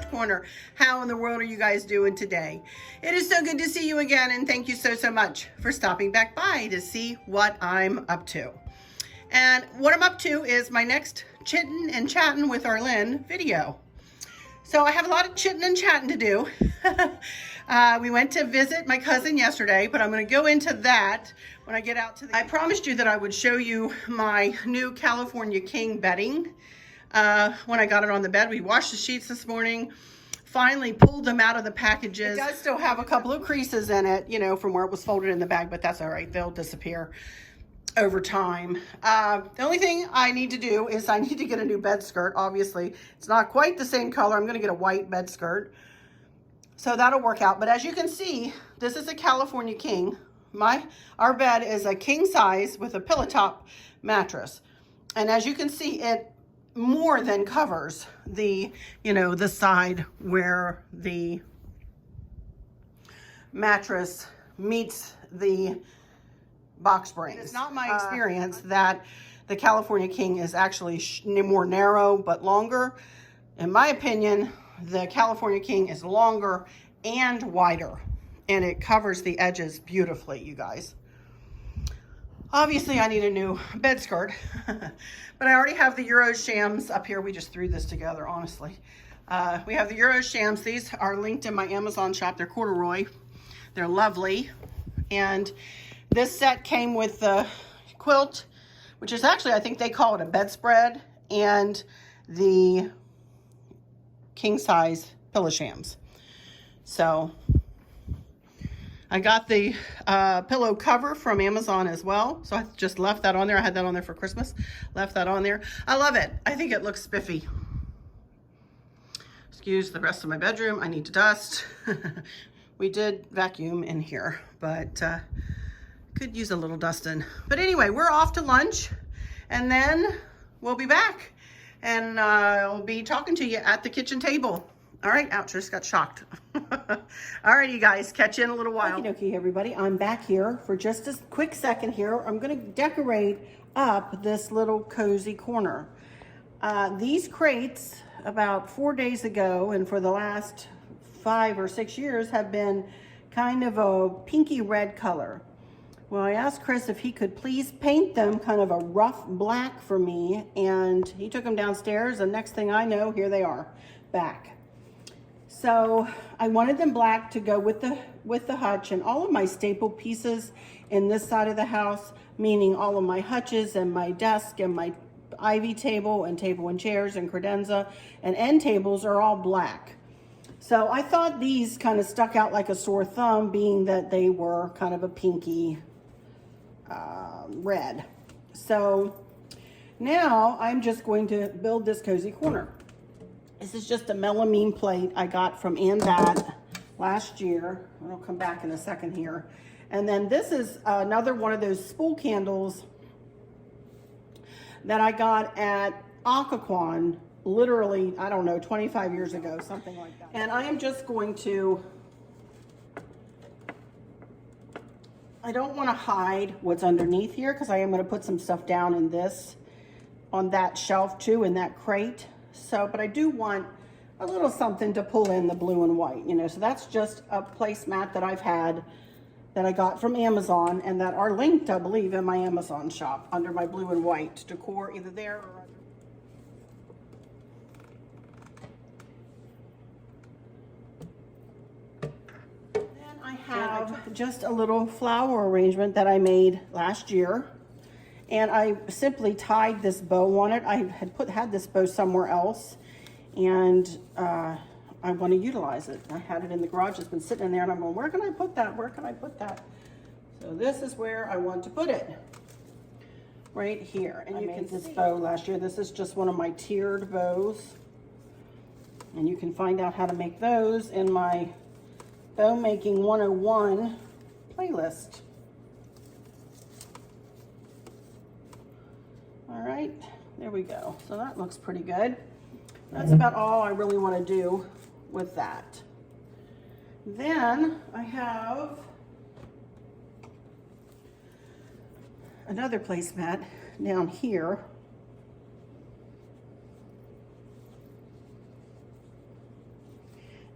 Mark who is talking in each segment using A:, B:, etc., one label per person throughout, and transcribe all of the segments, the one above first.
A: left corner. How in the world are you guys doing today? It is so good to see you again, and thank you so much for stopping back by to see what I'm up to. And what I'm up to is my next Chittin and Chattin with Arlynn video. So I have a lot of chitting and chatting to do. We went to visit my cousin yesterday, but I'm going to go into that when I get out to the... I promised you that I would show you my new California King bedding. When I got it on the bed, we washed the sheets this morning, finally pulled them out of the packages. It does still have a couple of creases in it, you know, from where it was folded in the bag, but that's all right. They'll disappear over time. The only thing I need to do is I need to get a new bed skirt. Obviously, it's not quite the same color. I'm going to get a white bed skirt. So that'll work out. But as you can see, this is a California King. Our bed is a king size with a pillow top mattress. And as you can see, it more than covers the, you know, the side where the mattress meets the box springs. It's not my experience that the California King is actually more narrow but longer. In my opinion, the California King is longer and wider, and it covers the edges beautifully, you guys. Obviously, I need a new bed skirt, but I already have the Euro Shams up here. We just threw this together, honestly. We have the Euro Shams. These are linked in my Amazon shop. They're corduroy. They're lovely, and this set came with the quilt, which is actually, I think they call it a bedspread, and the king size pillow shams. So I got the pillow cover from Amazon as well. So I just left that on there. I had that on there for Christmas. Left that on there. I love it. I think it looks spiffy. Excuse the rest of my bedroom. I need to dust. We did vacuum in here, but could use a little dusting. But anyway, we're off to lunch, and then we'll be back, and I'll be talking to you at the kitchen table. All right, ouch, just got shocked. All right, you guys, catch you in a little while. Okie dokie, everybody, I'm back here for just a quick second here. I'm gonna decorate up this little cozy corner. These crates, about 4 days ago, and for the last 5 or 6 years, have been kind of a pinky red color. Well, I asked Chris if he could please paint them kind of a rough black for me, and he took them downstairs, and next thing I know, here they are, back. So I wanted them black to go with the hutch, and all of my staple pieces in this side of the house, meaning all of my hutches and my desk and my ivy table and chairs and credenza and end tables are all black. So I thought these kind of stuck out like a sore thumb, being that they were kind of a pinky red. So now I'm just going to build this cozy corner. This is just a melamine plate I got from Andat last year. I'll come back in a second here. And then this is another one of those spool candles that I got at Occoquan, literally, I don't know, 25 years ago, something like that. And I am just going to, I don't want to hide what's underneath here, because I am going to put some stuff down in this, on that shelf too, in that crate. So, but I do want a little something to pull in the blue and white, you know. So that's just a placemat that I've had, that I got from Amazon, and that are linked, I believe, in my Amazon shop under my blue and white decor, either there or then I have just a little flower arrangement that I made last year, and I simply tied this bow on it. I had this bow somewhere else, and I want to utilize it. I had it in the garage. It's been sitting in there, and I'm going, where can I put that? Where can I put that? So this is where I want to put it, right here. And you can see this bow last year. This is just one of my tiered bows, and you can find out how to make those in my Bow Making 101 playlist. All right, there we go. So that looks pretty good. That's about all I really want to do with that. Then I have another placemat down here.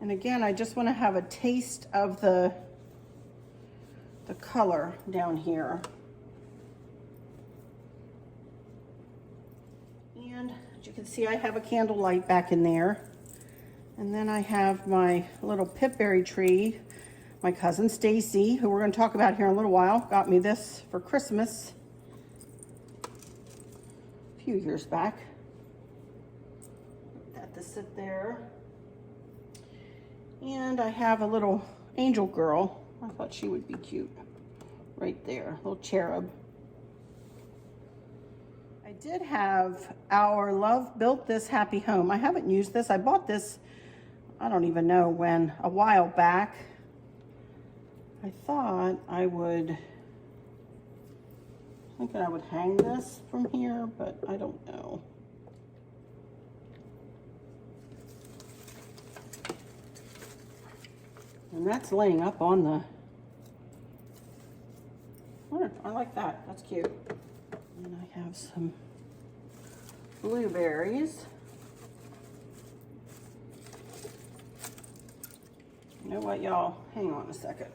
A: And again, I just want to have a taste of the color down here. And as you can see, I have a candlelight back in there. And then I have my little pipberry tree. My cousin Stacey, who we're going to talk about here in a little while, got me this for Christmas a few years back. That to sit there. And I have a little angel girl. I thought she would be cute right there, little cherub. I did have our Love Built This Happy Home. I haven't used this. I bought this, I don't even know when, a while back. I thought I would, thinking I would hang this from here, but I don't know. And that's laying up on the, oh, I like that, that's cute. And I have some blueberries. You know what, y'all, hang on a second.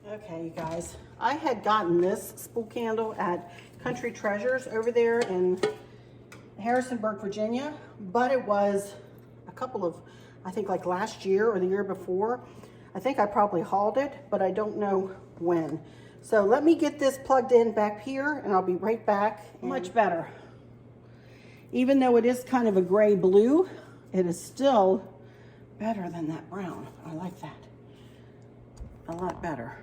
A: Okay, you guys, I had gotten this spool candle at Country Treasures over there in Harrisonburg, Virginia, but it was a couple of, I think like last year or the year before. I think I probably hauled it, but I don't know when. So let me get this plugged in back here and I'll be right back. Much better. Even though it is kind of a gray blue, it is still better than that brown. I like that a lot better.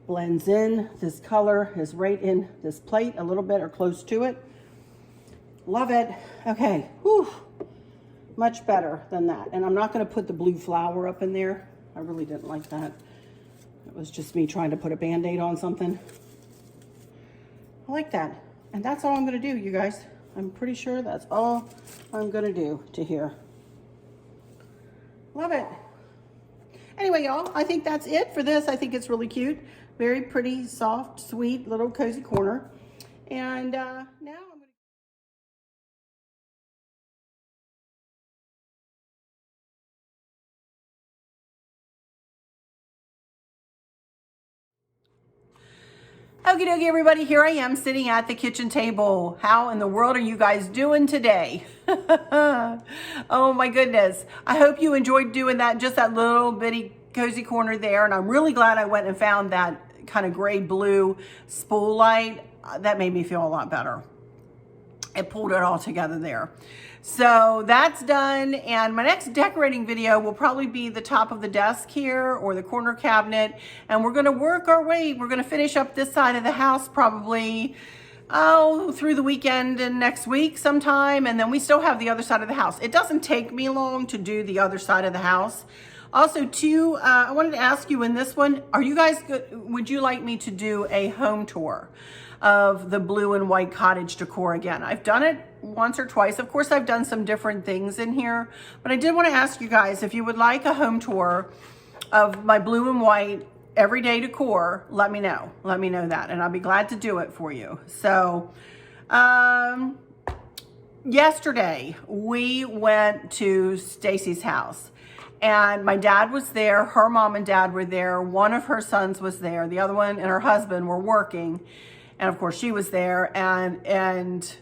A: Blends in. This color is right in this plate a little bit or close to it. Love it. Okay. Whew. Much better than that. And I'm not going to put the blue flower up in there. I really didn't like that. It was just me trying to put a Band-Aid on something. I like that. And that's all I'm going to do, you guys. I'm pretty sure that's all I'm going to do to here. Love it. Anyway, y'all, I think that's it for this. I think it's really cute. Very pretty, soft, sweet, little cozy corner. And now I'm going to... Okie dokie, everybody, here I am sitting at the kitchen table. How in the world are you guys doing today? Oh my goodness. I hope you enjoyed doing that, just that little bitty cozy corner there. And I'm really glad I went and found that kind of gray blue spool light. That made me feel a lot better. It pulled it all together there. So that's done, and my next decorating video will probably be the top of the desk here or the corner cabinet, and we're going to work our way. We're going to finish up this side of the house probably through the weekend and next week sometime, and then we still have the other side of the house. It doesn't take me long to do the other side of the house. Also, too, I wanted to ask you in this one, are you guys good? Would you like me to do a home tour of the blue and white cottage decor again? I've done it once or twice. Of course, I've done some different things in here, but I did want to ask you guys if you would like a home tour of my blue and white everyday decor. Let me know. Let me know that, and I'll be glad to do it for you. So, yesterday we went to Stacey's house. And my dad was there, her mom and dad were there, one of her sons was there, the other one and her husband were working. And of course she was there, and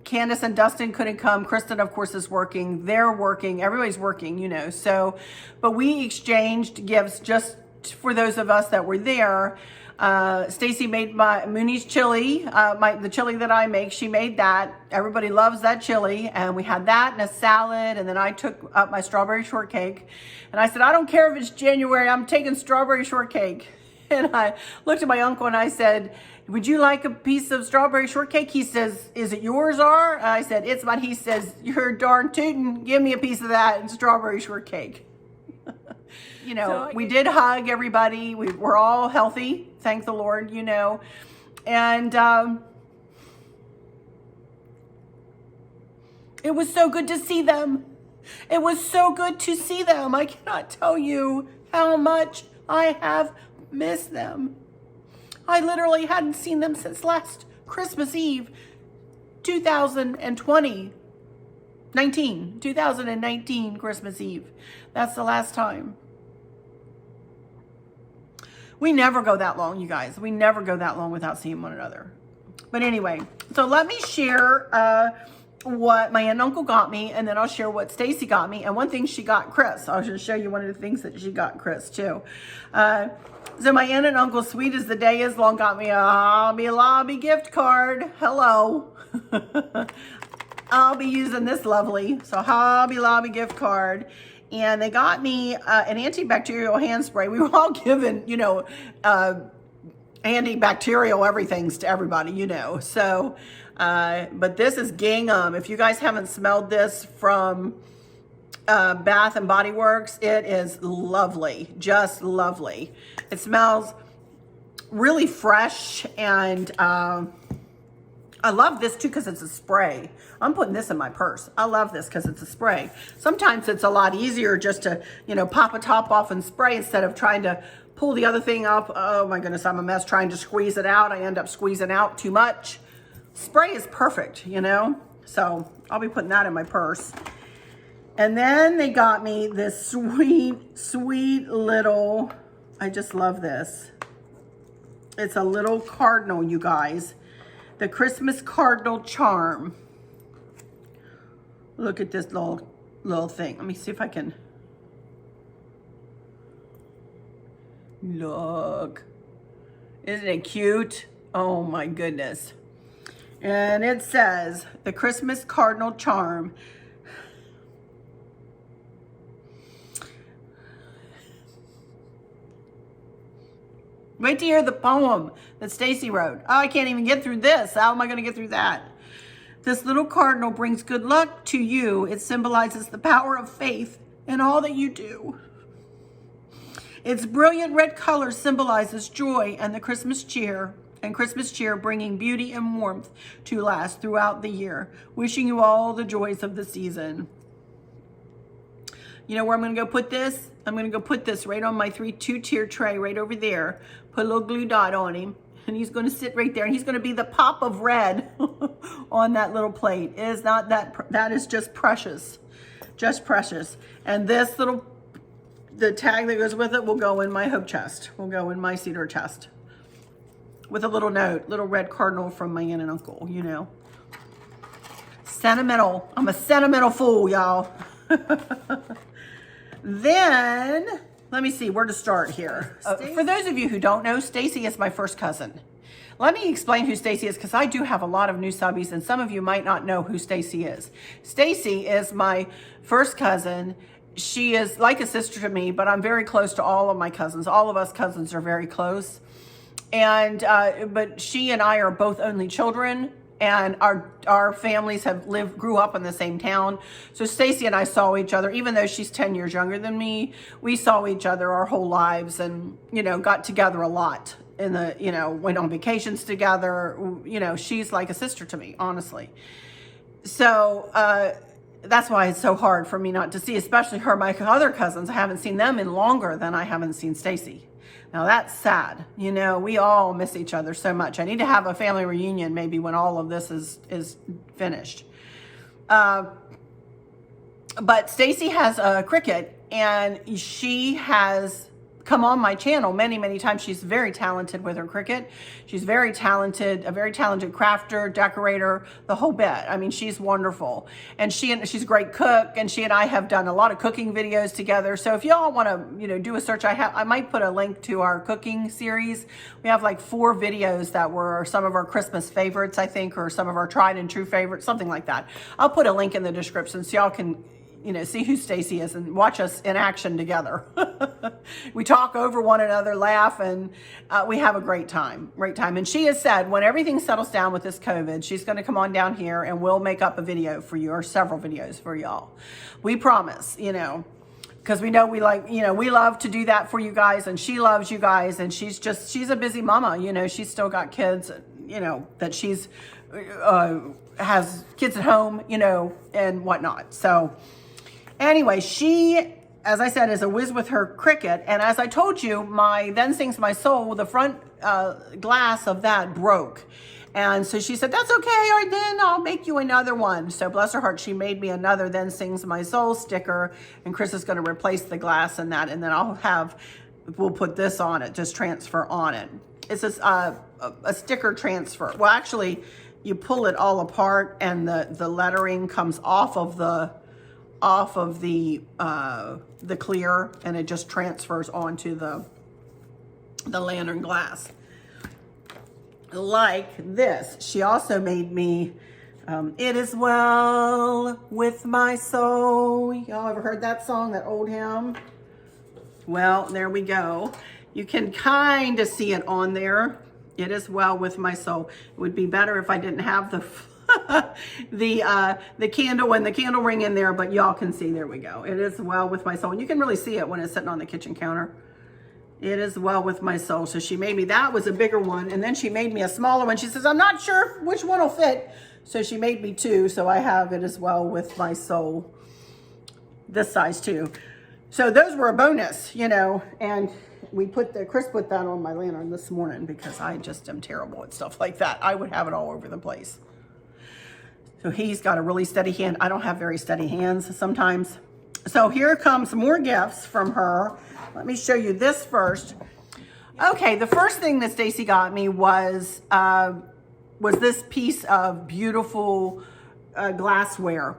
A: Candace and Dustin couldn't come. Kristen, of course, is working. They're working. Everybody's working, you know. So, but we exchanged gifts just for those of us that were there. Stacey made my Mooney's chili, the chili that I make. She made that. Everybody loves that chili, and we had that and a salad. And then I took up my strawberry shortcake, and I said, I don't care if it's January, I'm taking strawberry shortcake. And I looked at my uncle and I said, would you like a piece of strawberry shortcake? He says, is it yours, R? I said, it's mine. He says, you're darn tootin', give me a piece of that and strawberry shortcake. You know, we did hug everybody. We're all healthy, thank the Lord, you know. And it was so good to see them. It was so good to see them. I cannot tell you how much I have missed them. I literally hadn't seen them since last Christmas Eve, 2020. 2019 Christmas Eve. That's the last time. We never go that long, you guys. We never go that long without seeing one another. But anyway, so let me share what my aunt and uncle got me, and then I'll share what Stacey got me, and one thing she got Chris. I'll just show you one of the things that she got Chris too. So my aunt and uncle, sweet as the day is long, got me a Hobby Lobby gift card. Hello. I'll be using this lovely. So Hobby Lobby gift card. And they got me an antibacterial hand spray. We were all given, you know, antibacterial everythings to everybody, you know. So, but this is gingham. If you guys haven't smelled this from Bath and Body Works, it is lovely, just lovely. It smells really fresh, and I love this too because it's a spray. I'm putting this in my purse. I love this because it's a spray. Sometimes it's a lot easier just to, you know, pop a top off and spray instead of trying to pull the other thing up. Oh my goodness, I'm a mess trying to squeeze it out. I end up squeezing out too much. Spray is perfect, you know? So I'll be putting that in my purse. And then they got me this sweet, sweet little, I just love this. It's a little cardinal, you guys. The Christmas cardinal charm. Look at this little thing. Let me see if I can. Look. Isn't it cute? Oh my goodness. And it says, the Christmas cardinal charm. Wait to hear the poem that Stacey wrote. Oh, I can't even get through this. How am I going to get through that? This little cardinal brings good luck to you. It symbolizes the power of faith in all that you do. Its brilliant red color symbolizes joy and the Christmas cheer, bringing beauty and warmth to last throughout the year. Wishing you all the joys of the season. You know where I'm going to go put this? I'm going to go put this right on my two-tier tray right over there. Put a little glue dot on him. And he's going to sit right there. And he's going to be the pop of red on that little plate. It is not that is just precious. Just precious. And this little, the tag that goes with it will go in my hope chest. Will go in my cedar chest. With a little note. Little red cardinal from my aunt and uncle, you know. Sentimental. I'm a sentimental fool, y'all. Then, let me see where to start here. For those of you who don't know, Stacey is my first cousin. Let me explain who Stacey is because I do have a lot of new subbies and some of you might not know who Stacey is. Stacey is my first cousin. She is like a sister to me, but I'm very close to all of my cousins. All of us cousins are very close. And, but she and I are both only children. And our families grew up in the same town. So Stacey and I saw each other, even though she's 10 years younger than me, we saw each other our whole lives and, you know, got together a lot in the, you know, went on vacations together. You know, she's like a sister to me, honestly. So, that's why it's so hard for me not to see, especially her, my other cousins. I haven't seen them in longer than I haven't seen Stacey. Now that's sad. You know, we all miss each other so much. I need to have a family reunion maybe when all of this is finished. But Stacey has a Cricut and she has come on my channel many, many times. She's very talented with her Cricut. She's very talented, a very talented crafter, decorator, the whole bit. I mean, she's wonderful. And she's a great cook, and she and I have done a lot of cooking videos together. So if y'all want to, you know, do a search, I might put a link to our cooking series. We have like 4 videos that were some of our Christmas favorites, I think, or some of our tried and true favorites, something like that. I'll put a link in the description so y'all can, you know, see who Stacey is and watch us in action together. We talk over one another, laugh, and we have a great time. And she has said when everything settles down with this COVID, she's going to come on down here and we'll make up a video for you, or several videos for y'all. We promise, you know, because we know we like, you know, we love to do that for you guys, and she loves you guys, and she's a busy mama, you know, she's still got kids, you know, that she's has kids at home, you know, and whatnot. So anyway, she, as I said, is a whiz with her Cricut. And as I told you, my Then Sings My Soul, the front glass of that broke. And so she said, that's okay, or then I'll make you another one. So bless her heart, she made me another Then Sings My Soul sticker. And Chris is going to replace the glass in that. And then we'll put this on it, just transfer on it. It's a sticker transfer. Well, actually, you pull it all apart and the lettering comes off of the clear, and it just transfers onto the lantern glass. Like this. She also made me It Is Well With My Soul. Y'all ever heard that song, that old hymn? Well, there we go. You can kind of see it on there. It is well with my soul. It would be better if I didn't have the the candle and the candle ring in there, but y'all can see, there we go. It is well with my soul. And you can really see it when it's sitting on the kitchen counter. It is well with my soul. So she made me, that was a bigger one. And then she made me a smaller one. She says, I'm not sure which one will fit. So she made me two. So I have It Is Well With My Soul, this size too. So those were a bonus, you know, and Chris put that on my lantern this morning because I just am terrible at stuff like that. I would have it all over the place. So he's got a really steady hand. I don't have very steady hands sometimes. So here comes more gifts from her. Let me show you this first. Okay, the first thing that Stacey got me was this piece of beautiful glassware.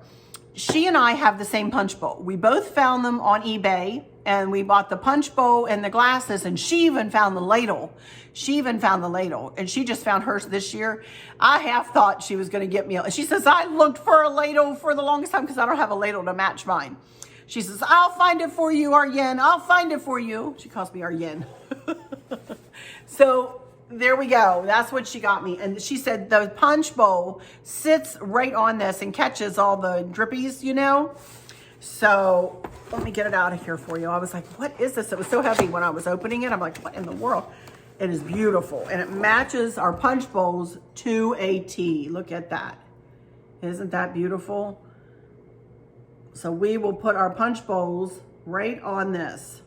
A: She and I have the same punch bowl. We both found them on eBay, and we bought the punch bowl and the glasses, and she even found the ladle. And she just found hers this year. I half thought she was going to get me. She says, I looked for a ladle for the longest time because I don't have a ladle to match mine. She says, I'll find it for you, Arlynn. I'll find it for you. She calls me Arlynn. So there we go. That's what she got me. And she said the punch bowl sits right on this and catches all the drippies, you know. So let me get it out of here for you. I was like, what is this? It was so heavy when I was opening it. I'm like, what in the world? It is beautiful. And it matches our punch bowls to a T. Look at that. Isn't that beautiful? So we will put our punch bowls right on this.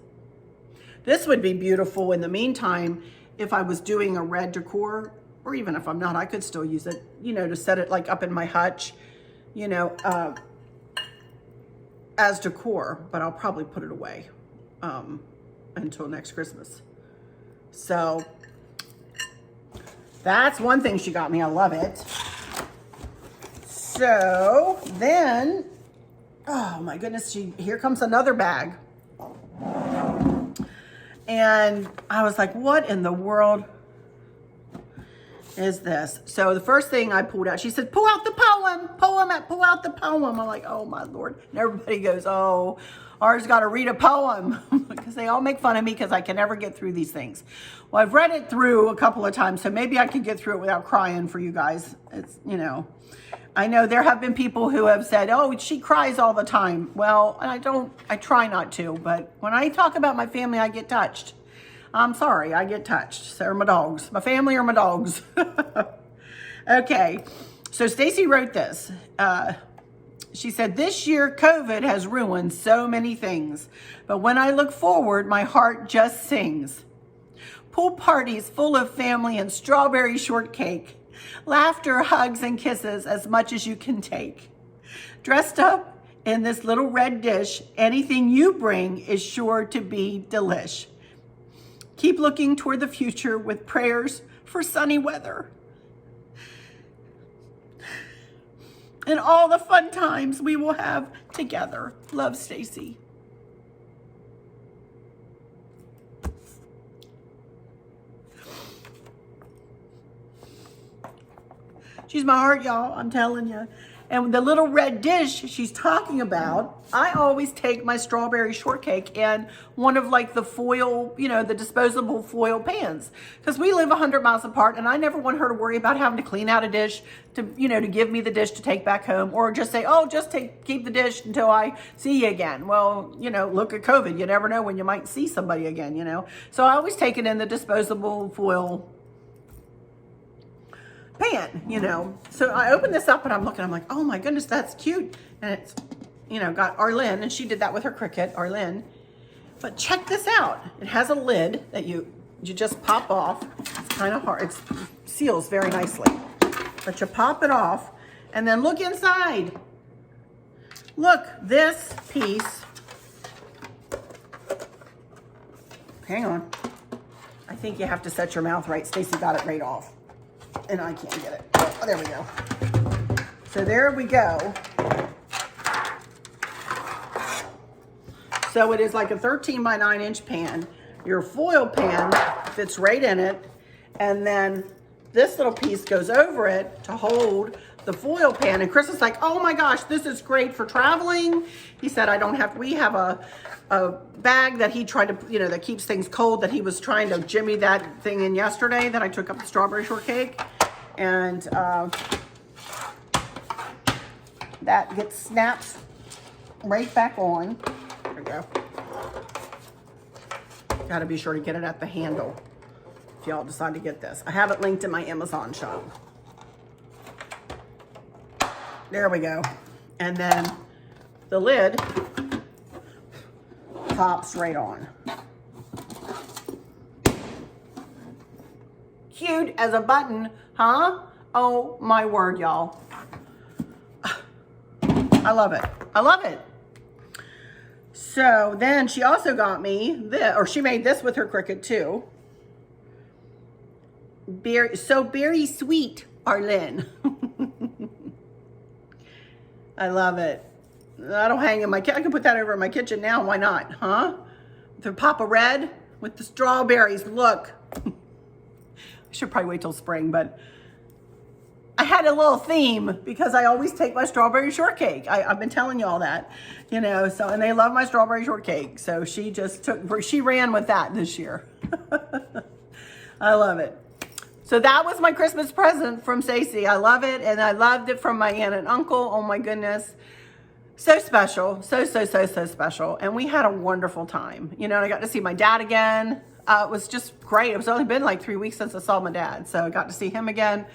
A: This would be beautiful in the meantime if I was doing a red decor, or even if I'm not, I could still use it, you know, to set it like up in my hutch, you know, as decor, but I'll probably put it away until next Christmas. So that's one thing she got me. I love it. So then, oh my goodness, here comes another bag. And I was like, what in the world is this? So the first thing I pulled out, she said, pull out the poem, pull out the poem. I'm like, oh my Lord. And everybody goes, oh, ours got to read a poem because they all make fun of me because I can never get through these things. Well, I've read it through a couple of times, so maybe I could get through it without crying for you guys. It's, you know, I know there have been people who have said, oh, she cries all the time. Well, I try not to, but when I talk about my family, I get touched. I'm sorry, I get touched. So are my dogs. My family are my dogs. Okay, so Stacey wrote this. She said, this year COVID has ruined so many things, but when I look forward, my heart just sings. Pool parties full of family and strawberry shortcake. Laughter, hugs, and kisses as much as you can take. Dressed up in this little red dish, anything you bring is sure to be delish. Keep looking toward the future with prayers for sunny weather. And all the fun times we will have together. Love, Stacey. She's my heart, y'all, I'm telling you. And the little red dish she's talking about, I always take my strawberry shortcake in one of like the foil, you know, the disposable foil pans. Because we live 100 miles apart and I never want her to worry about having to clean out a dish to, you know, to give me the dish to take back home, or just say, oh, just keep the dish until I see you again. Well, you know, look at COVID. You never know when you might see somebody again, you know. So I always take it in the disposable foil pan, you know. So I opened this up and I'm looking, I'm like, oh my goodness, that's cute. And it's, you know, got Arlynn, and she did that with her Cricut, Arlynn. But check this out. It has a lid that you just pop off. It's kind of hard. It seals very nicely. but you pop it off and then look inside. Look, this piece, hang on. I think you have to set your mouth right. Stacey got it right off and I can't get it. Oh, there we go. So there we go. So it is like a 13 by 9 inch pan. Your foil pan fits right in it. And then this little piece goes over it to hold the foil pan. And Chris is like, oh my gosh, this is great for traveling. He said, we have a bag that he tried to, that keeps things cold, that he was trying to jimmy that thing in yesterday that I took up the strawberry shortcake. And that snaps right back on. There we go. Got to be sure to get it at the handle if y'all decide to get this. I have it linked in my Amazon shop. There we go. And then the lid pops right on. Cute as a button, huh? Oh my word, y'all. I love it. I love it. So then she also got me this, or she made this with her Cricut too. So berry sweet, Arlynn. I love it. That'll hang in my kitchen. I can put that over in my kitchen now. Why not, huh? The Papa Red with the strawberries. Look. I should probably wait till spring, but I had a little theme because I always take my strawberry shortcake. I've been telling you all that, so, and they love my strawberry shortcake. So she ran with that this year. I love it. So that was my Christmas present from Stacey. I love it. And I loved it from my aunt and uncle. Oh my goodness. So special. So special. And we had a wonderful time. And I got to see my dad again. It was just great. It was only been like 3 weeks since I saw my dad. So I got to see him again.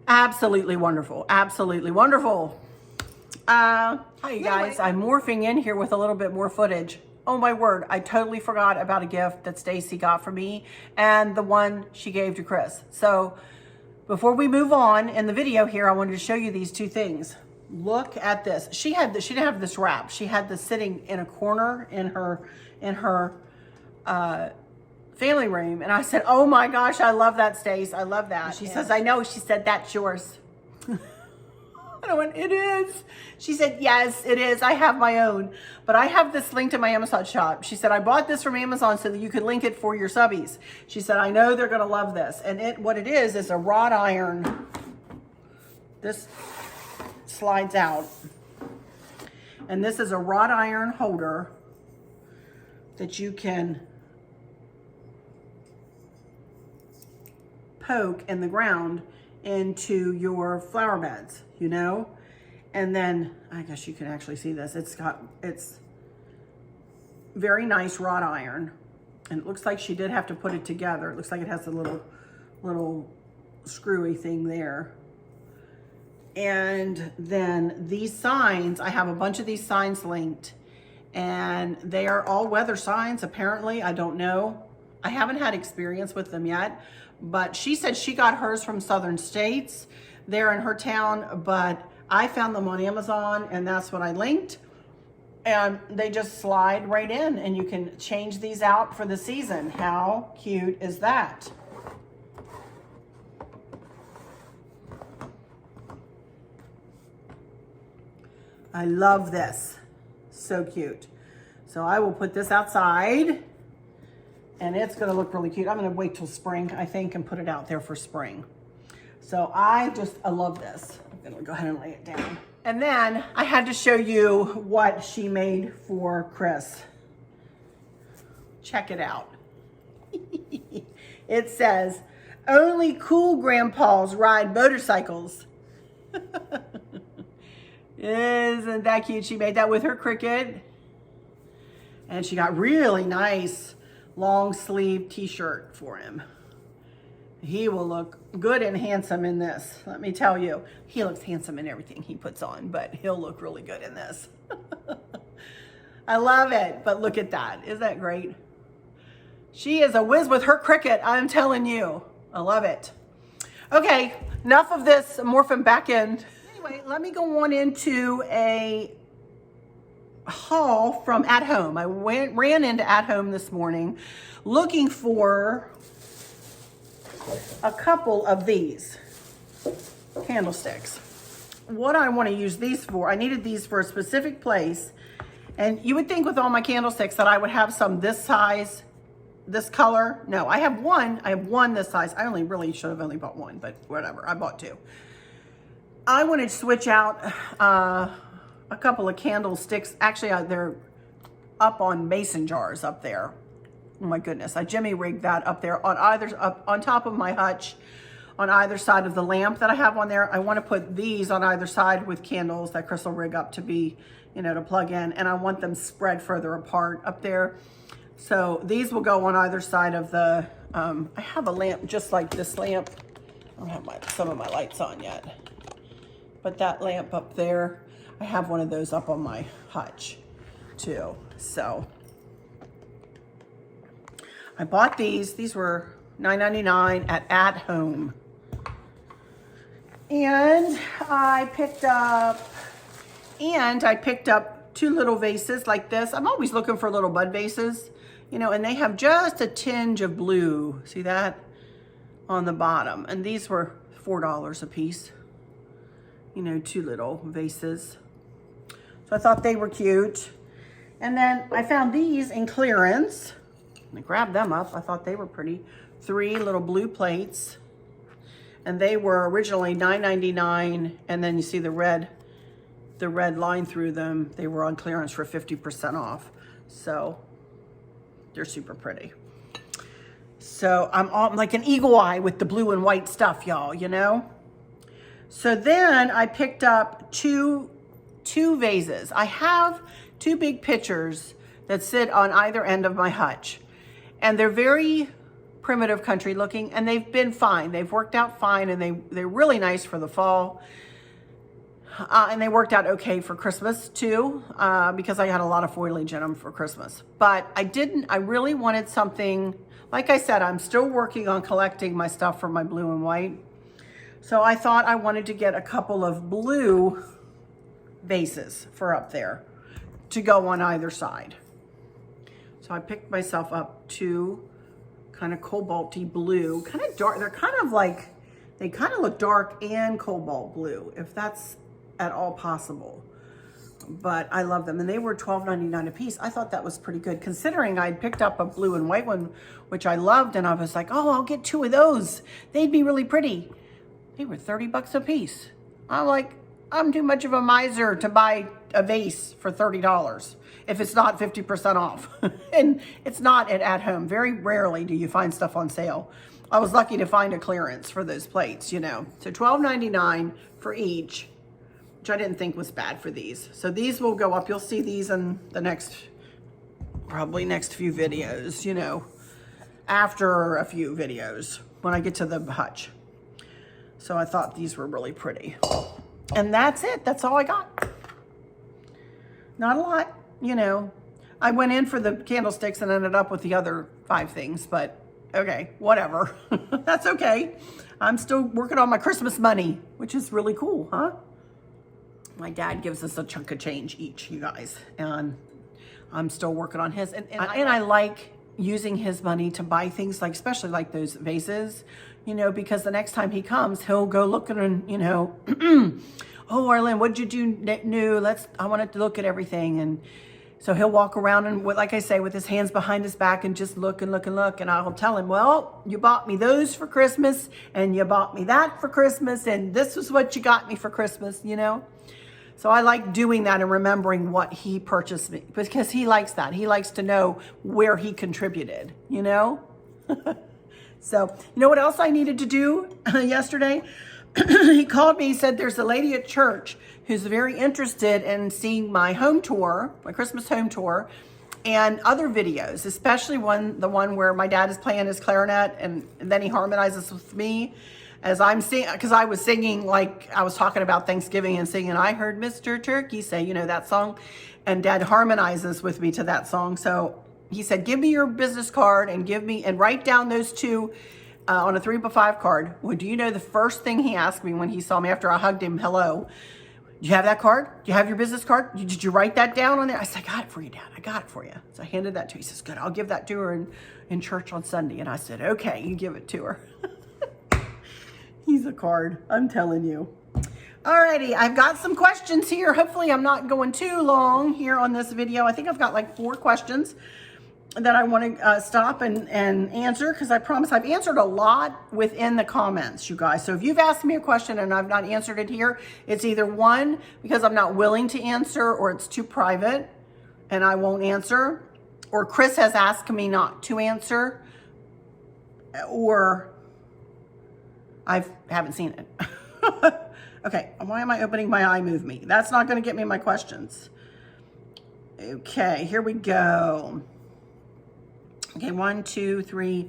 A: Absolutely wonderful. Absolutely wonderful. Hi you guys. I'm morphing in here with a little bit more footage. Oh my word, I totally forgot about a gift that Stacey got for me and the one she gave to Chris. So before we move on in the video here, I wanted to show you these two things. Look at this. She didn't have this wrap. She had this sitting in a corner in her family room. And I said, oh my gosh, I love that, Stace. I love that. And she says, I know. She said, that's yours. And I went, it is. She said, yes, it is. I have my own. But I have this linked in my Amazon shop. She said, I bought this from Amazon so that you could link it for your subbies. She said, I know they're going to love this. And what it is a wrought iron. This slides out. And this is a wrought iron holder that you can poke in the ground into your flower beds, and then I guess you can actually see this. It's very nice wrought iron, and it looks like she did have to put it together. It looks like it has a little screwy thing there. And then these signs, I have a bunch of these signs linked, and they are all weather signs apparently. I don't know. I haven't had experience with them yet, but she said she got hers from Southern States there in her town, but I found them on Amazon and that's what I linked. And they just slide right in and you can change these out for the season. How cute is that? I love this. So cute. So I will put this outside. And it's going to look really cute. I'm going to wait till spring, I think, and put it out there for spring. So I love this. I'm going to go ahead and lay it down. And then I had to show you what she made for Chris. Check it out. It says, only cool grandpas ride motorcycles. Isn't that cute? She made that with her Cricut. And she got really nice long sleeve t-shirt for him. He will look good and handsome in this. Let me tell you, he looks handsome in everything he puts on, but he'll look really good in this. I love it, but look at that. Isn't that great? She is a whiz with her Cricut, I'm telling you. I love it. Okay, enough of this morphing back in. Anyway, let me go on into a haul from At Home. I ran into At Home this morning looking for a couple of these candlesticks. What I want to use these for, I needed these for a specific place. And you would think with all my candlesticks that I would have some this size, this color. No, I have one this size. I really should have only bought one, but whatever, I bought two. I want to switch out a couple of candlesticks. Actually, they're up on mason jars up there. Oh my goodness, I jimmy rigged that up there on top of my hutch, on either side of the lamp that I have on there. I want to put these on either side with candles that Chris will rig up to be, to plug in, and I want them spread further apart up there. So these will go on either side of the, I have a lamp just like this lamp. I don't have some of my lights on yet, but that lamp up there, I have one of those up on my hutch too. So I bought these. These were $9.99 at Home. And I picked up two little vases like this. I'm always looking for little bud vases, and they have just a tinge of blue. See that on the bottom? And these were $4 a piece, two little vases. So I thought they were cute. And then I found these in clearance. I grabbed them up. I thought they were pretty. 3 little blue plates. And they were originally $9.99. And then you see the red line through them. They were on clearance for 50% off. So they're super pretty. So I'm like an eagle eye with the blue and white stuff, y'all, So then I picked up two vases. I have 2 big pitchers that sit on either end of my hutch. And they're very primitive country looking, and they've been fine. They've worked out fine, and they're really nice for the fall. And they worked out okay for Christmas too, because I had a lot of foliage in them for Christmas. But I really wanted something, like I said, I'm still working on collecting my stuff for my blue and white. So I thought I wanted to get a couple of blue vases for up there to go on either side. So I picked myself up 2 kind of cobalty blue, kind of dark. They're kind of like, they kind of look dark and cobalt blue, if that's at all possible. But I love them, and they were $12.99 a piece. I thought that was pretty good, considering I'd picked up a blue and white one, which I loved, and I was like, oh, I'll get 2 of those. They'd be really pretty. They were 30 bucks a piece. I'm like, I'm too much of a miser to buy a vase for $30 if it's not 50% off. And it's not at Home. Very rarely do you find stuff on sale. I was lucky to find a clearance for those plates, So $12.99 for each, which I didn't think was bad for these. So these will go up. You'll see these in the probably next few videos, after a few videos when I get to the hutch. So I thought these were really pretty. And that's it. That's all I got. Not a lot, I went in for the candlesticks and ended up with the other 5 things, but okay, whatever. That's okay. I'm still working on my Christmas money, which is really cool, huh? My dad gives us a chunk of change each, you guys, and I'm still working on his. And I like using his money to buy things like, especially like those vases, because the next time he comes, he'll go looking and, oh, Arlynn, what'd you do new? I want to look at everything. And so he'll walk around and, like I say, with his hands behind his back and just look and look and look. And I'll tell him, well, you bought me those for Christmas, and you bought me that for Christmas, and this was what you got me for Christmas, So I like doing that and remembering what he purchased me, because he likes that. He likes to know where he contributed, So, you know what else I needed to do yesterday? He called me, he said, there's a lady at church who's very interested in seeing my home tour, my Christmas home tour, and other videos, especially the one where my dad is playing his clarinet and then he harmonizes with me as I'm singing, because I was singing, like I was talking about Thanksgiving and singing, I heard Mr. Turkey say, that song, and Dad harmonizes with me to that song. So he said, give me your business card and write down those 2 on a 3x5 card. Well, do you know the first thing he asked me when he saw me after I hugged him, hello, do you have that card? Do you have your business card? Did you write that down on there? I said, I got it for you, Dad. I got it for you. So I handed that to him. He says, good, I'll give that to her in church on Sunday. And I said, okay, you give it to her. He's a card, I'm telling you. Alrighty, I've got some questions here. Hopefully I'm not going too long here on this video. I think I've got like 4 questions that I want to stop and answer, because I promise I've answered a lot within the comments, you guys. So if you've asked me a question and I've not answered it here, it's either 1, because I'm not willing to answer, or it's too private and I won't answer, or Chris has asked me not to answer, or I haven't seen it. Okay, why am I opening my iMovie? That's not going to get me my questions. Okay, here we go. Okay, 1, 2, 3,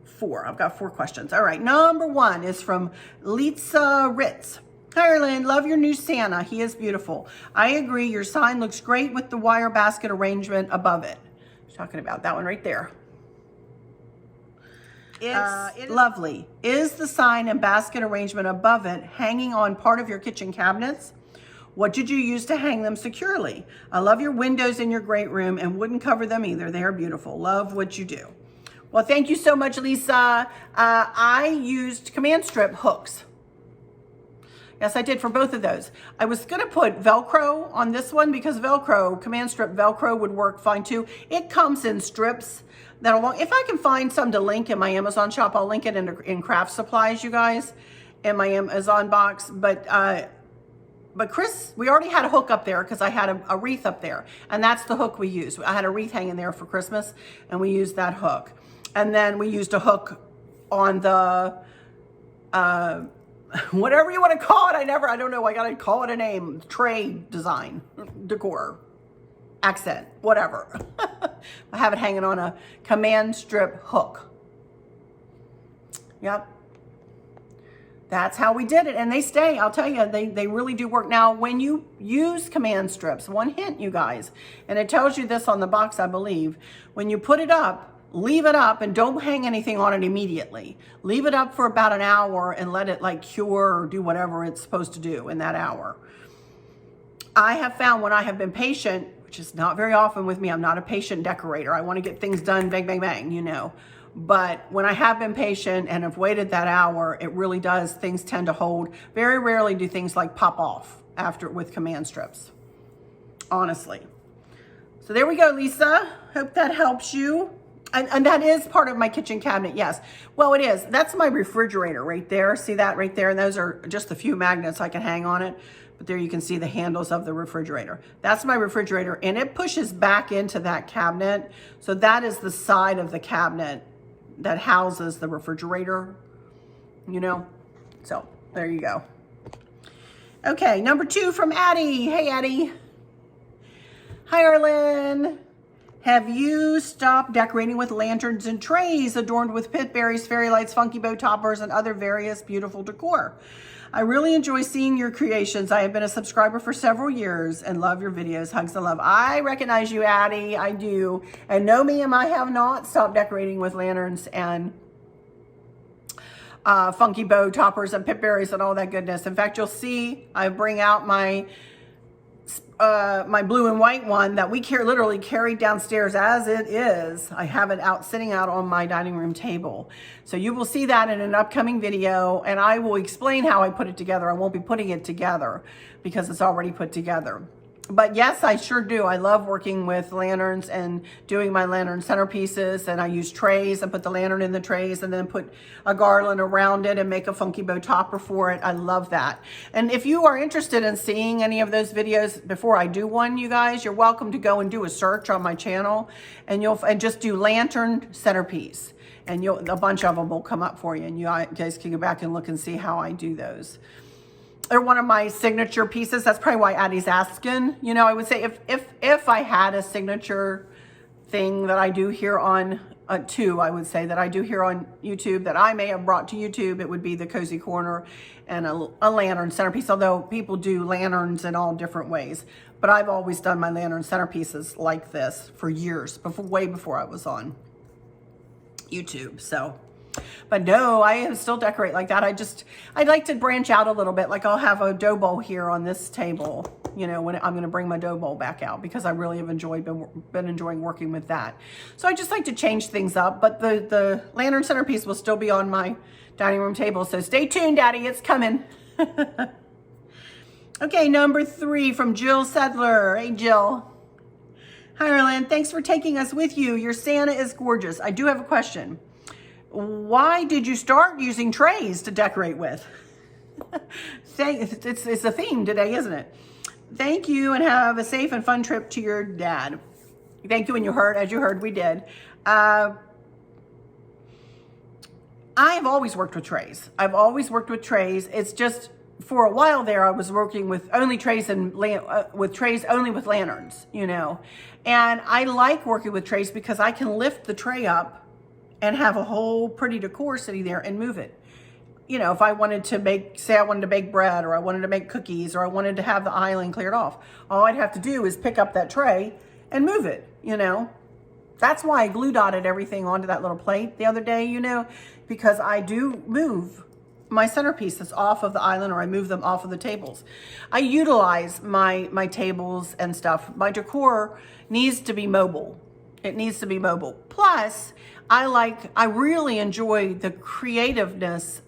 A: 4. I've got 4 questions. All right, number 1 is from Lisa Ritz. Hi, Arlynn, love your new Santa. He is beautiful. I agree, your sign looks great with the wire basket arrangement above it. Talking about that one right there. It's lovely. Is the sign and basket arrangement above it hanging on part of your kitchen cabinets? What did you use to hang them securely? I love your windows in your great room and wouldn't cover them either. They are beautiful. Love what you do. Well, thank you so much, Lisa. I used command strip hooks. Yes, I did for both of those. I was going to put Velcro on this one because Velcro, command strip Velcro would work fine too. It comes in strips that along. If I can find some to link in my Amazon shop, I'll link it in craft supplies, you guys, in my Amazon box. But Chris, we already had a hook up there because I had a wreath up there, and that's the hook we used. I had a wreath hanging there for Christmas, and we used that hook. And then we used a hook on the whatever you want to call it. I don't know. I got to call it a name. Tray design, decor, accent, whatever. I have it hanging on a command strip hook. Yep. That's how we did it. And they stay. I'll tell you, they really do work. Now, when you use command strips, one hint, you guys, and it tells you this on the box, I believe, when you put it up, leave it up and don't hang anything on it immediately. Leave it up for about an hour and let it like cure or do whatever it's supposed to do in that hour. I have found when I have been patient, which is not very often with me, I'm not a patient decorator. I want to get things done, bang, bang, bang, you know. But when I have been patient and have waited that hour, it really does, things tend to hold. Very rarely do things like pop off after with command strips, honestly. So there we go, Lisa. Hope that helps you. And that is part of my kitchen cabinet, yes. Well, it is. That's my refrigerator right there. See that right there? And those are just a few magnets I can hang on it. But there you can see the handles of the refrigerator. That's my refrigerator, and it pushes back into that cabinet. So that is the side of the cabinet that houses the refrigerator, you know? So there you go. Okay, number 2 from Addie. Hey, Addie. Hi, Arlynn. Have you stopped decorating with lanterns and trays adorned with pit berries, fairy lights, funky bow toppers, and other various beautiful decor? I really enjoy seeing your creations. I have been a subscriber for several years and love your videos. Hugs and love. I recognize you, Addie. I do. And no, ma'am, I have not stopped decorating with lanterns and funky bow toppers and pit berries and all that goodness. In fact, you'll see I bring out my blue and white one that we literally carried downstairs as it is. I have it out, sitting out on my dining room table. So you will see that in an upcoming video, and I will explain how I put it together. I won't be putting it together because it's already put together. But yes, I sure do. I love working with lanterns and doing my lantern centerpieces, and I use trays and put the lantern in the trays and then put a garland around it and make a funky bow topper for it. I love that. And if you are interested in seeing any of those videos before I do one, you guys, you're welcome to go and do a search on my channel, and just do lantern centerpiece, and a bunch of them will come up for you, and you guys can go back and look and see how I do those. They're one of my signature pieces. That's probably why Addie's asking. You know, I would say if I had a signature thing that I do here on I would say that I do here on YouTube that I may have brought to YouTube, it would be the cozy corner and a lantern centerpiece. Although people do lanterns in all different ways, but I've always done my lantern centerpieces like this for years, way before I was on YouTube. So But no, I still decorate like that. I'd like to branch out a little bit. Like I'll have a dough bowl here on this table, you know, when I'm going to bring my dough bowl back out, because I really have been enjoying working with that. So I just like to change things up, but the lantern centerpiece will still be on my dining room table. So stay tuned, Daddy, it's coming. Okay, number 3 from Jill Sedler. Hey, Jill. Hi, Arlynn. Thanks for taking us with you. Your Santa is gorgeous. I do have a question. Why did you start using trays to decorate with? It's a theme today, isn't it? Thank you, and have a safe and fun trip to your dad. Thank you, and as you heard, we did. I've always worked with trays. It's just, for a while there, I was working with only trays and only with lanterns, you know. And I like working with trays because I can lift the tray up and have a whole pretty decor sitting there and move it. You know, if I wanted to say I wanted to bake bread, or I wanted to make cookies, or I wanted to have the island cleared off, all I'd have to do is pick up that tray and move it, you know. That's why I glue dotted everything onto that little plate the other day, you know, because I do move my centerpieces off of the island, or I move them off of the tables. I utilize my tables and stuff. My decor needs to be mobile. It needs to be mobile. Plus, I really enjoy the creativeness, is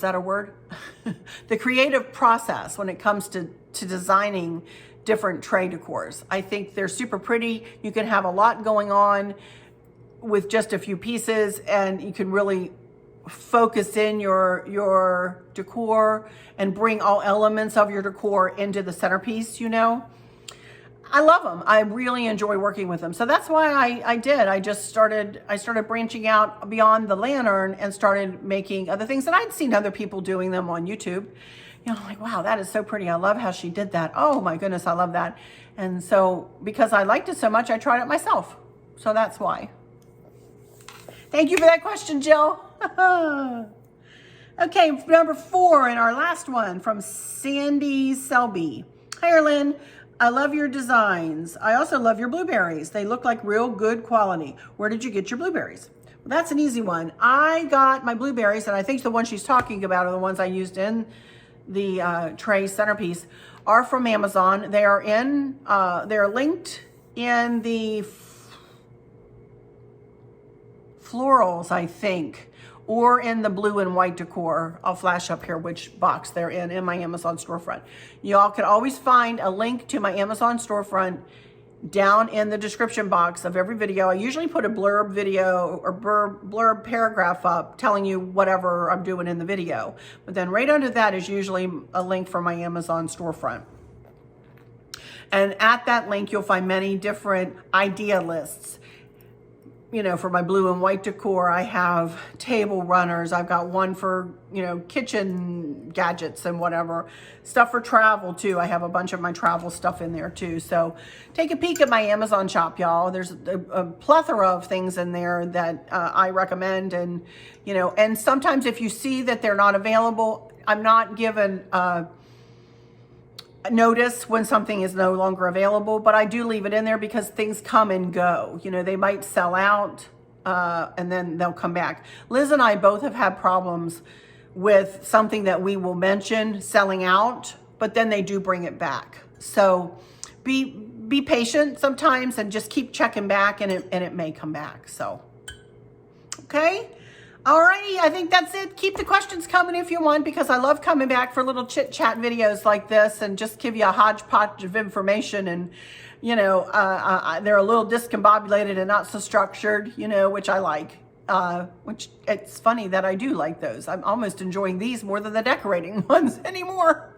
A: that a word? The creative process when it comes to designing different tray decors. I think they're super pretty. You can have a lot going on with just a few pieces, and you can really focus in your decor and bring all elements of your decor into the centerpiece, you know. I love them. I really enjoy working with them. So that's why I did. I started branching out beyond the lantern and started making other things. And I'd seen other people doing them on YouTube. You know, like, wow, that is so pretty. I love how she did that. Oh my goodness, I love that. And so because I liked it so much, I tried it myself. So that's why. Thank you for that question, Jill. Okay, number 4 and our last one from Sandy Selby. Hi, Arlynn. I love your designs. I also love your blueberries. They look like real good quality. Where did you get your blueberries? Well, that's an easy one. I got my blueberries, and I think the ones she's talking about are the ones I used in the tray centerpiece, are from Amazon. They are they're linked in the florals, I think, or in the blue and white decor. I'll flash up here which box they're in my Amazon storefront. Y'all can always find a link to my Amazon storefront down in the description box of every video. I usually put a blurb video or blurb paragraph up telling you whatever I'm doing in the video. But then right under that is usually a link for my Amazon storefront. And at that link, you'll find many different idea lists. You know, for my blue and white decor, I have table runners. I've got one for, you know, kitchen gadgets and whatever. Stuff for travel too. I have a bunch of my travel stuff in there too. So take a peek at my Amazon shop, y'all. There's a plethora of things in there that I recommend. And, you know, and sometimes if you see that they're not available, I'm not given notice when something is no longer available, but I do leave it in there because things come and go. You know, they might sell out and then they'll come back. Liz and I both have had problems with something that we will mention selling out, but then they do bring it back. So be patient sometimes and just keep checking back, and it may come back. So, okay. Alrighty, I think that's it. Keep the questions coming if you want, because I love coming back for little chit chat videos like this and just give you a hodgepodge of information. And, you know, they're a little discombobulated and not so structured, you know, which I like. Which it's funny that I do like those. I'm almost enjoying these more than the decorating ones anymore.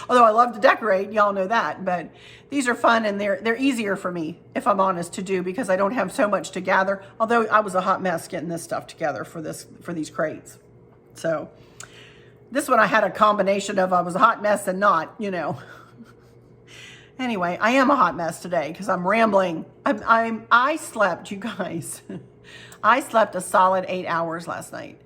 A: Although I love to decorate, y'all know that, but these are fun and they're easier for me, if I'm honest, to do, because I don't have so much to gather. Although I was a hot mess getting this stuff together for these crates. So this one I had a combination of I was a hot mess and not, you know. Anyway, I am a hot mess today because I'm rambling. I slept, you guys. I slept a solid 8 hours last night.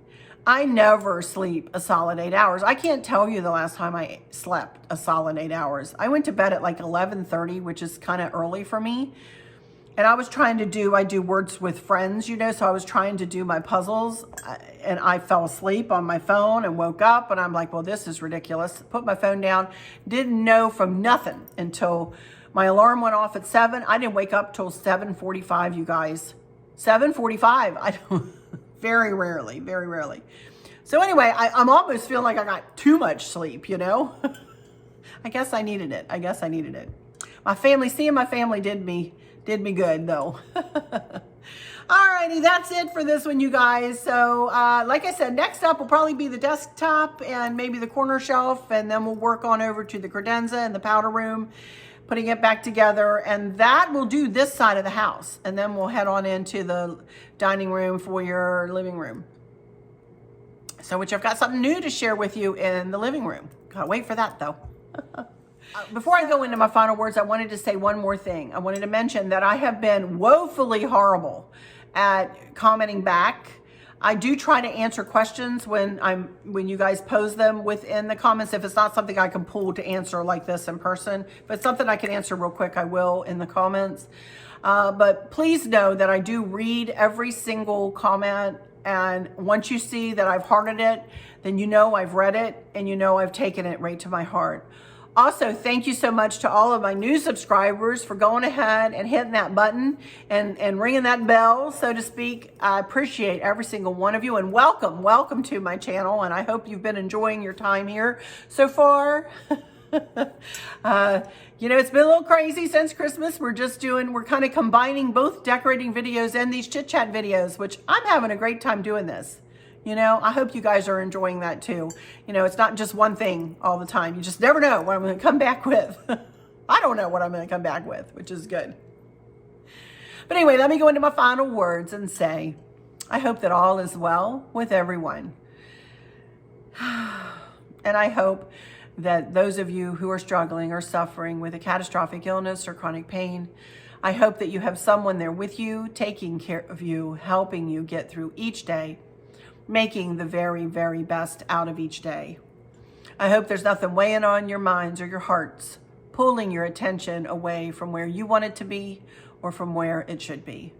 A: I never sleep a solid 8 hours. I can't tell you the last time I slept a solid 8 hours. I went to bed at like 11:30, which is kind of early for me. And I was trying to do, I do words with friends, you know, so I was trying to do my puzzles and I fell asleep on my phone and woke up and I'm like, well, this is ridiculous. Put my phone down, didn't know from nothing until my alarm went off at 7. I didn't wake up till 7:45, you guys. 7:45, I don't, very rarely. So anyway, I'm almost feeling like I got too much sleep, you know. I guess I needed it. Seeing my family did me good though. Alrighty, that's it for this one, you guys. So like I said, next up will probably be the desktop and maybe the corner shelf, and then we'll work on over to the credenza and the powder room, putting it back together, and that will do this side of the house. And then we'll head on into the dining room, foyer, living room. So which I've got something new to share with you in the living room. Gotta wait for that though. Before I go into my final words, I wanted to say one more thing. I wanted to mention that I have been woefully horrible at commenting back. I do try to answer questions when you guys pose them within the comments. If it's not something I can pull to answer like this in person, if it's something I can answer real quick, I will in the comments. But please know that I do read every single comment. And once you see that I've hearted it, then you know I've read it and you know I've taken it right to my heart. Also, thank you so much to all of my new subscribers for going ahead and hitting that button and ringing that bell, so to speak. I appreciate every single one of you, and welcome to my channel. And I hope you've been enjoying your time here so far. You know, it's been a little crazy since Christmas. We're kind of combining both decorating videos and these chit chat videos, which I'm having a great time doing this. You know, I hope you guys are enjoying that too. You know, it's not just one thing all the time. You just never know what I'm going to come back with. I don't know what I'm going to come back with, which is good. But anyway, let me go into my final words and say, I hope that all is well with everyone. And I hope that those of you who are struggling or suffering with a catastrophic illness or chronic pain, I hope that you have someone there with you, taking care of you, helping you get through each day, making the very, very best out of each day. I hope there's nothing weighing on your minds or your hearts, pulling your attention away from where you want it to be or from where it should be.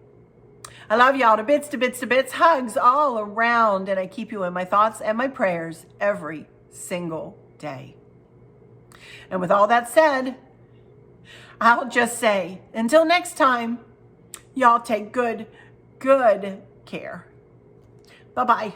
A: I love y'all to bits, to bits, to bits, hugs all around, and I keep you in my thoughts and my prayers every single day. And with all that said, I'll just say, until next time, y'all take good care. Bye-bye.